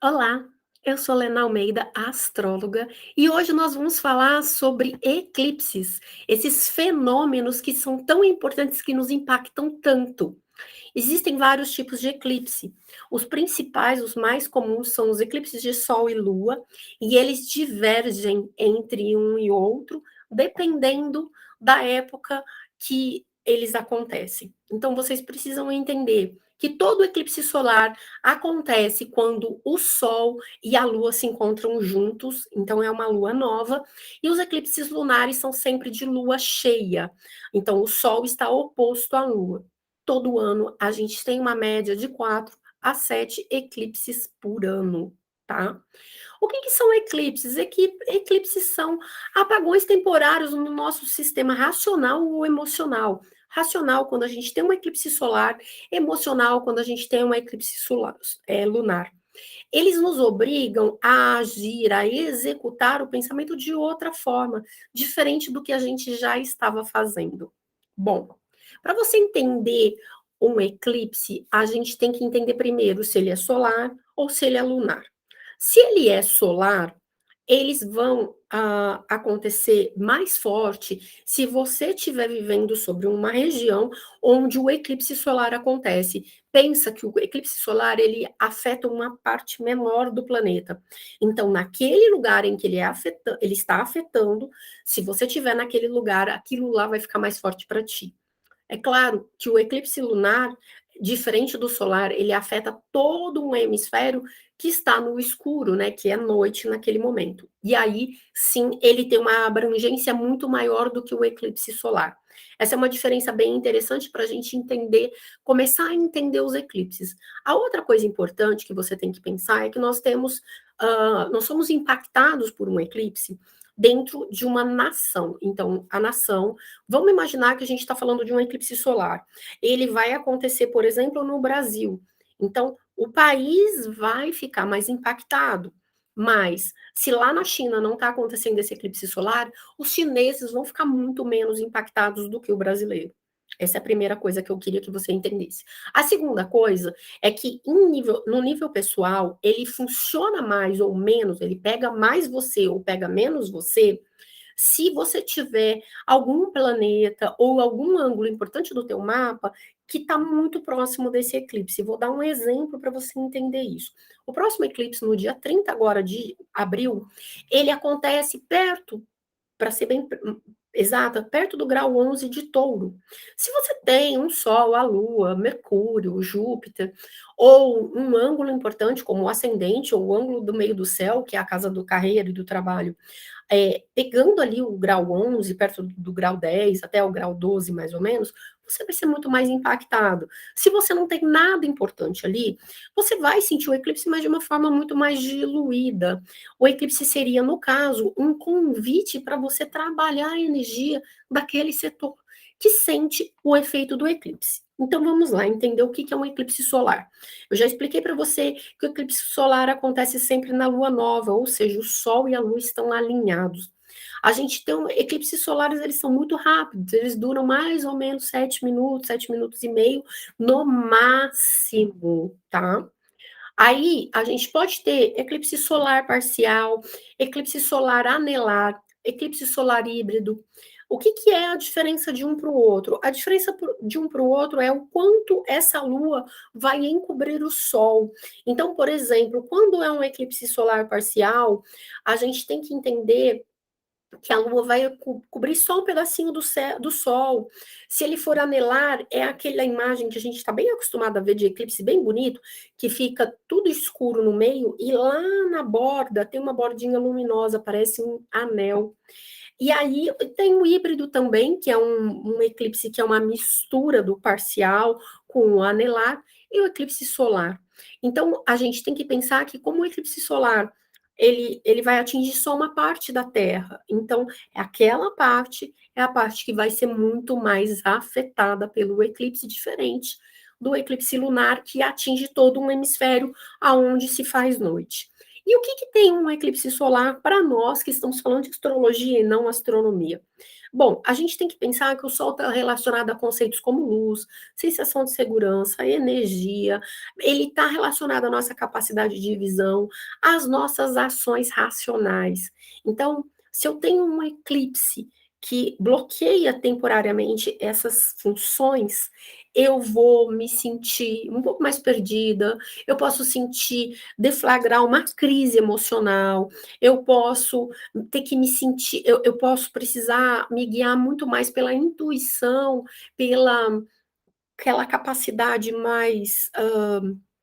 Olá, eu sou Lena Almeida, astróloga, e hoje nós vamos falar sobre eclipses, esses fenômenos que são tão importantes que nos impactam tanto. Existem vários tipos de eclipse. Os principais, os mais comuns, são os eclipses de Sol e Lua, e eles divergem entre um e outro, dependendo da época que eles acontecem. Então, vocês precisam entender que todo eclipse solar acontece quando o Sol e a Lua se encontram juntos, então é uma lua nova, e os eclipses lunares são sempre de lua cheia, então o Sol está oposto à Lua. Todo ano a gente tem uma média de 4 a 7 eclipses por ano, tá? O que são eclipses? Eclipses são apagões temporários no nosso sistema racional ou emocional. Racional, quando a gente tem um eclipse solar, emocional, quando a gente tem um eclipse solar, lunar. Eles nos obrigam a agir, a executar o pensamento de outra forma, diferente do que a gente já estava fazendo. Bom, para você entender um eclipse, a gente tem que entender primeiro se ele é solar ou se ele é lunar. Se ele é solar, eles vão acontecer mais forte se você estiver vivendo sobre uma região onde o eclipse solar acontece. Pensa que o eclipse solar ele afeta uma parte menor do planeta. Então, naquele lugar em que ele está afetando, se você estiver naquele lugar, aquilo lá vai ficar mais forte para ti. É claro que o eclipse lunar, diferente do solar, ele afeta todo um hemisfério que está no escuro, né, que é noite naquele momento. E aí, sim, ele tem uma abrangência muito maior do que o eclipse solar. Essa é uma diferença bem interessante para a gente entender, começar a entender os eclipses. A outra coisa importante que você tem que pensar é que nós somos impactados por um eclipse dentro de uma nação. Então, a nação, vamos imaginar que a gente está falando de um eclipse solar. Ele vai acontecer, por exemplo, no Brasil. Então, o país vai ficar mais impactado. Mas, se lá na China não está acontecendo esse eclipse solar, os chineses vão ficar muito menos impactados do que o brasileiro. Essa é a primeira coisa que eu queria que você entendesse. A segunda coisa é que no nível pessoal, ele funciona mais ou menos, ele pega mais você ou pega menos você, se você tiver algum planeta ou algum ângulo importante do teu mapa que está muito próximo desse eclipse. Vou dar um exemplo para você entender isso. O próximo eclipse, no dia 30 agora de abril, ele acontece perto, para ser bem exata, perto do grau 11 de Touro. Se você tem um Sol, a Lua, Mercúrio, Júpiter, ou um ângulo importante como o ascendente ou o ângulo do meio do céu, que é a casa do carreiro e do trabalho, pegando ali o grau 11, perto do grau 10, até o grau 12, mais ou menos, você vai ser muito mais impactado. Se você não tem nada importante ali, você vai sentir o eclipse, mas de uma forma muito mais diluída. O eclipse seria, no caso, um convite para você trabalhar a energia daquele setor que sente o efeito do eclipse. Então vamos lá entender o que é um eclipse solar. Eu já expliquei para você que o eclipse solar acontece sempre na lua nova, ou seja, o Sol e a Lua estão alinhados. A gente tem eclipses solares, eles são muito rápidos, eles duram mais ou menos 7 minutos, 7 minutos e meio, no máximo, tá? Aí a gente pode ter eclipse solar parcial, eclipse solar anelar, eclipse solar híbrido. O que é a diferença de um para o outro? A diferença de um para o outro é o quanto essa lua vai encobrir o Sol. Então, por exemplo, quando é um eclipse solar parcial, a gente tem que entender que a Lua vai cobrir só um pedacinho do Sol. Se ele for anelar, é aquela imagem que a gente está bem acostumado a ver de eclipse bem bonito, que fica tudo escuro no meio e lá na borda tem uma bordinha luminosa, parece um anel. E aí tem o híbrido também, que é um eclipse que é uma mistura do parcial com o anelar e o eclipse solar. Então, a gente tem que pensar que como o eclipse solar ele vai atingir só uma parte da Terra. Então, aquela parte é a parte que vai ser muito mais afetada pelo eclipse, diferente do eclipse lunar, que atinge todo um hemisfério aonde se faz noite. E o que que tem um eclipse solar para nós que estamos falando de astrologia e não astronomia? Bom, a gente tem que pensar que o Sol está relacionado a conceitos como luz, sensação de segurança, energia, ele está relacionado à nossa capacidade de visão, às nossas ações racionais. Então, se eu tenho um eclipse que bloqueia temporariamente essas funções, eu vou me sentir um pouco mais perdida, eu posso sentir, deflagrar uma crise emocional, eu posso ter que me sentir, eu posso precisar me guiar muito mais pela intuição, pela aquela capacidade mais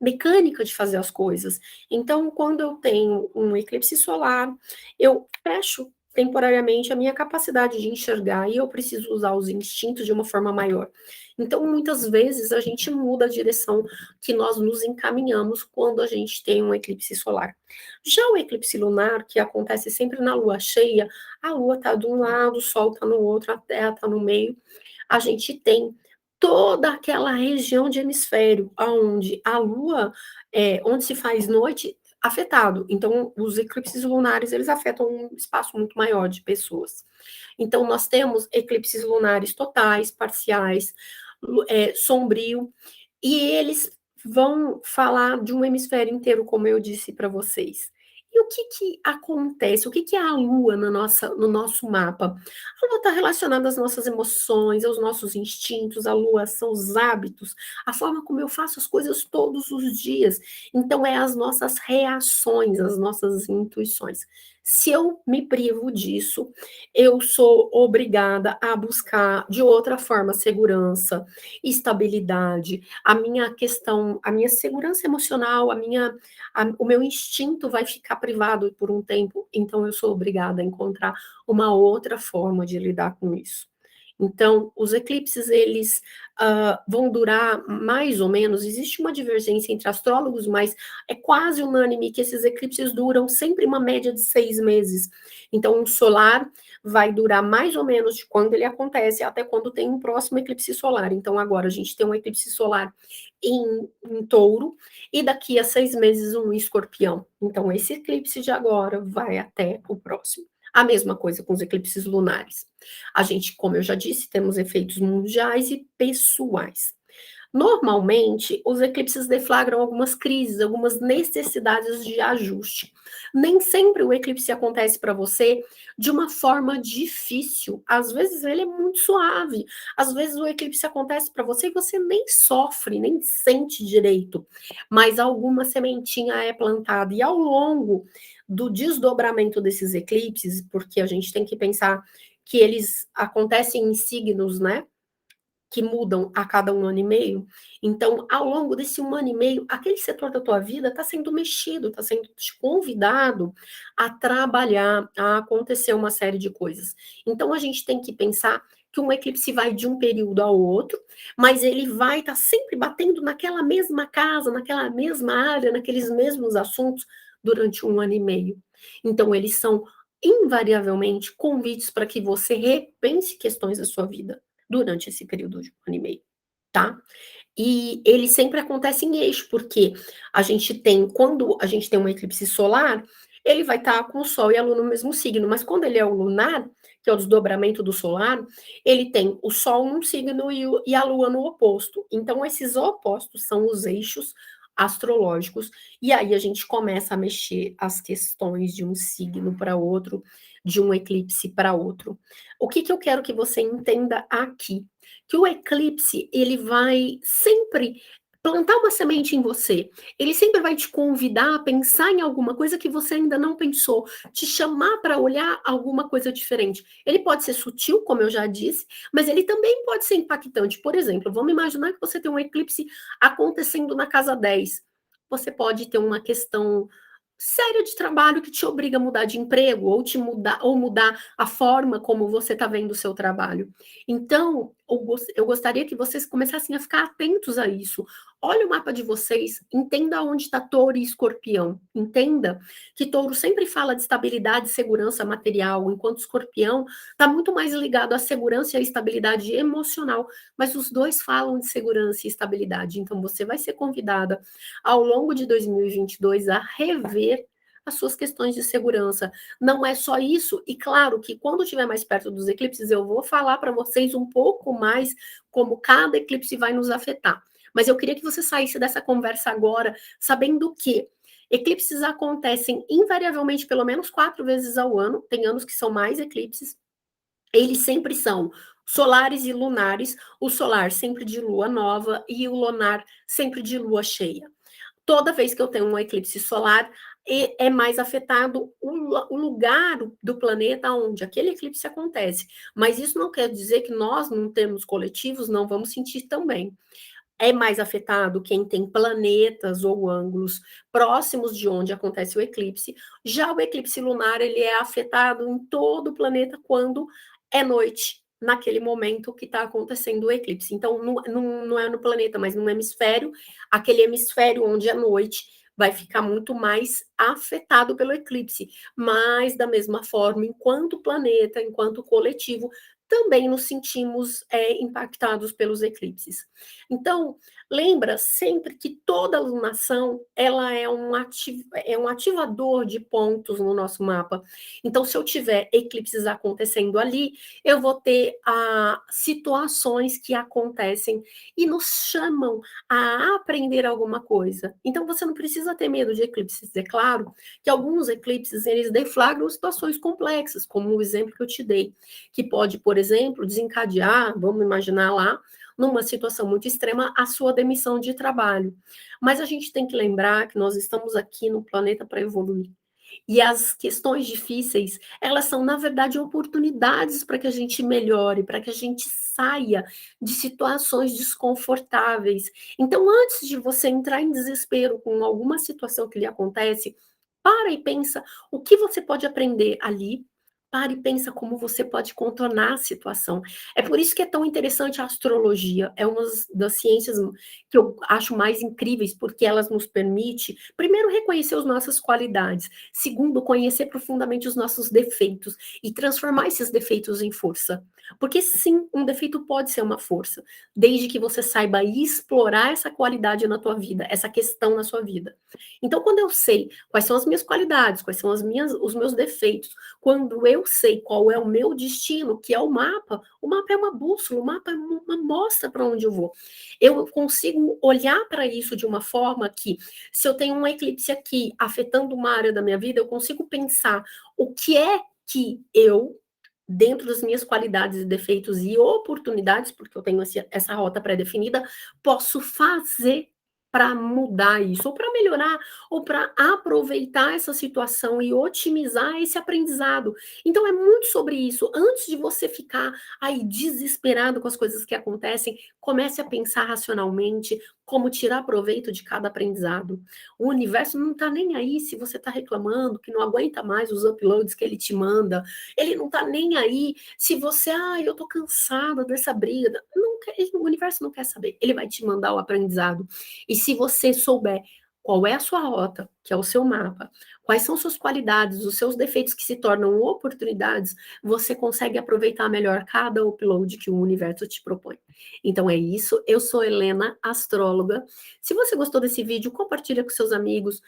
mecânica de fazer as coisas. Então, quando eu tenho um eclipse solar, eu fecho temporariamente a minha capacidade de enxergar e eu preciso usar os instintos de uma forma maior. Então, muitas vezes a gente muda a direção que nós nos encaminhamos quando a gente tem um eclipse solar. Já o eclipse lunar, que acontece sempre na lua cheia, a lua está de um lado, o sol está no outro, a terra está no meio, a gente tem toda aquela região de hemisfério, aonde a Lua, onde se faz noite, afetado. Então, os eclipses lunares, eles afetam um espaço muito maior de pessoas. Então, nós temos eclipses lunares totais, parciais, sombrio, e eles vão falar de um hemisfério inteiro, como eu disse para vocês. E o que que acontece? O que que é a Lua no nosso mapa? A Lua está relacionada às nossas emoções, aos nossos instintos, a Lua são os hábitos, a forma como eu faço as coisas todos os dias. Então, é as nossas reações, as nossas intuições. Se eu me privo disso, eu sou obrigada a buscar de outra forma segurança, estabilidade, a minha questão, a minha segurança emocional, o meu instinto vai ficar privado por um tempo, então eu sou obrigada a encontrar uma outra forma de lidar com isso. Então, os eclipses, eles vão durar mais ou menos, existe uma divergência entre astrólogos, mas é quase unânime que esses eclipses duram sempre uma média de 6 meses. Então, um solar vai durar mais ou menos de quando ele acontece até quando tem um próximo eclipse solar. Então, agora a gente tem um eclipse solar em touro, e daqui a 6 meses um em escorpião. Então, esse eclipse de agora vai até o próximo. A mesma coisa com os eclipses lunares. A gente, como eu já disse, temos efeitos mundiais e pessoais. Normalmente, os eclipses deflagram algumas crises, algumas necessidades de ajuste. Nem sempre o eclipse acontece para você de uma forma difícil. Às vezes ele é muito suave. Às vezes o eclipse acontece para você e você nem sofre, nem sente direito. Mas alguma sementinha é plantada. E ao longo do desdobramento desses eclipses, porque a gente tem que pensar que eles acontecem em signos, né? Que mudam a cada 1 ano e meio. Então, ao longo desse 1 ano e meio, aquele setor da tua vida está sendo mexido, está sendo convidado a trabalhar, a acontecer uma série de coisas. Então, a gente tem que pensar que um eclipse vai de um período ao outro, mas ele vai estar sempre batendo naquela mesma casa, naquela mesma área, naqueles mesmos assuntos durante 1 ano e meio. Então, eles são invariavelmente convites para que você repense questões da sua vida durante esse período de 1 ano e meio, tá? E ele sempre acontece em eixo, porque quando a gente tem um eclipse solar, ele vai estar com o Sol e a Lua no mesmo signo, mas quando ele é o lunar, que é o desdobramento do solar, ele tem o Sol num signo e a Lua no oposto. Então, esses opostos são os eixos astrológicos, e aí a gente começa a mexer as questões de um signo para outro, de um eclipse para outro. O que eu quero que você entenda aqui? Que o eclipse, ele vai sempre plantar uma semente em você. Ele sempre vai te convidar a pensar em alguma coisa que você ainda não pensou, te chamar para olhar alguma coisa diferente. Ele pode ser sutil, como eu já disse, mas ele também pode ser impactante. Por exemplo, vamos imaginar que você tem um eclipse acontecendo na casa 10. Você pode ter uma questão séria de trabalho que te obriga a mudar de emprego ou mudar a forma como você está vendo o seu trabalho. Então, eu gostaria que vocês começassem a ficar atentos a isso. Olha o mapa de vocês, entenda onde está Touro e Escorpião. Entenda que Touro sempre fala de estabilidade e segurança material, enquanto Escorpião está muito mais ligado à segurança e à estabilidade emocional, mas os dois falam de segurança e estabilidade. Então, você vai ser convidada ao longo de 2022 a rever as suas questões de segurança. Não é só isso, e claro que quando estiver mais perto dos eclipses, eu vou falar para vocês um pouco mais como cada eclipse vai nos afetar. Mas eu queria que você saísse dessa conversa agora sabendo que eclipses acontecem invariavelmente pelo menos 4 vezes ao ano, tem anos que são mais eclipses, eles sempre são solares e lunares, o solar sempre de lua nova e o lunar sempre de lua cheia. Toda vez que eu tenho um eclipse solar, é mais afetado o lugar do planeta onde aquele eclipse acontece. Mas isso não quer dizer que nós, não termos coletivos, não vamos sentir também. É mais afetado quem tem planetas ou ângulos próximos de onde acontece o eclipse. Já o eclipse lunar, ele é afetado em todo o planeta quando é noite, naquele momento que está acontecendo o eclipse. Então, não é no planeta, mas no hemisfério, aquele hemisfério onde é noite vai ficar muito mais afetado pelo eclipse. Mas, da mesma forma, enquanto planeta, enquanto coletivo, também nos sentimos impactados pelos eclipses. Então, lembra sempre que toda lunação ela é um ativador de pontos no nosso mapa. Então, se eu tiver eclipses acontecendo ali, eu vou ter situações que acontecem e nos chamam a aprender alguma coisa. Então, você não precisa ter medo de eclipses. É claro que alguns eclipses eles deflagram situações complexas, como o exemplo que eu te dei, que pode, por exemplo, desencadear, vamos imaginar lá, numa situação muito extrema, a sua demissão de trabalho. Mas a gente tem que lembrar que nós estamos aqui no planeta para evoluir. E as questões difíceis, elas são, na verdade, oportunidades para que a gente melhore, para que a gente saia de situações desconfortáveis. Então, antes de você entrar em desespero com alguma situação que lhe acontece, para e pensa o que você pode aprender ali. Para e pensa como você pode contornar a situação. É por isso que é tão interessante a astrologia. É uma das ciências que eu acho mais incríveis, porque elas nos permite, primeiro, reconhecer as nossas qualidades, segundo, conhecer profundamente os nossos defeitos e transformar esses defeitos em força. Porque sim, um defeito pode ser uma força, desde que você saiba explorar essa qualidade na tua vida, essa questão na sua vida. Então, quando eu sei quais são as minhas qualidades, quais são os meus defeitos, quando eu sei qual é o meu destino, que é o mapa é uma bússola, o mapa é uma mostra para onde eu vou. Eu consigo olhar para isso de uma forma que, se eu tenho um eclipse aqui afetando uma área da minha vida, eu consigo pensar o que é que eu, dentro das minhas qualidades e defeitos e oportunidades, porque eu tenho essa rota pré-definida, posso fazer para mudar isso, ou para melhorar, ou para aproveitar essa situação e otimizar esse aprendizado. Então é muito sobre isso. Antes de você ficar aí desesperado com as coisas que acontecem, comece a pensar racionalmente como tirar proveito de cada aprendizado. O universo não está nem aí se você está reclamando que não aguenta mais os uploads que ele te manda. Ele não está nem aí se você, eu estou cansada dessa briga. Não quer, o universo não quer saber. Ele vai te mandar o aprendizado. E se você souber qual é a sua rota, que é o seu mapa, quais são suas qualidades, os seus defeitos que se tornam oportunidades, você consegue aproveitar melhor cada upload que o universo te propõe. Então é isso, eu sou Helena, astróloga. Se você gostou desse vídeo, compartilha com seus amigos,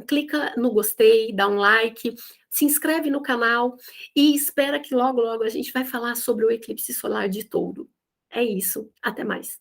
clica no gostei, dá um like, se inscreve no canal e espera que logo, logo a gente vai falar sobre o eclipse solar de Touro. É isso, até mais.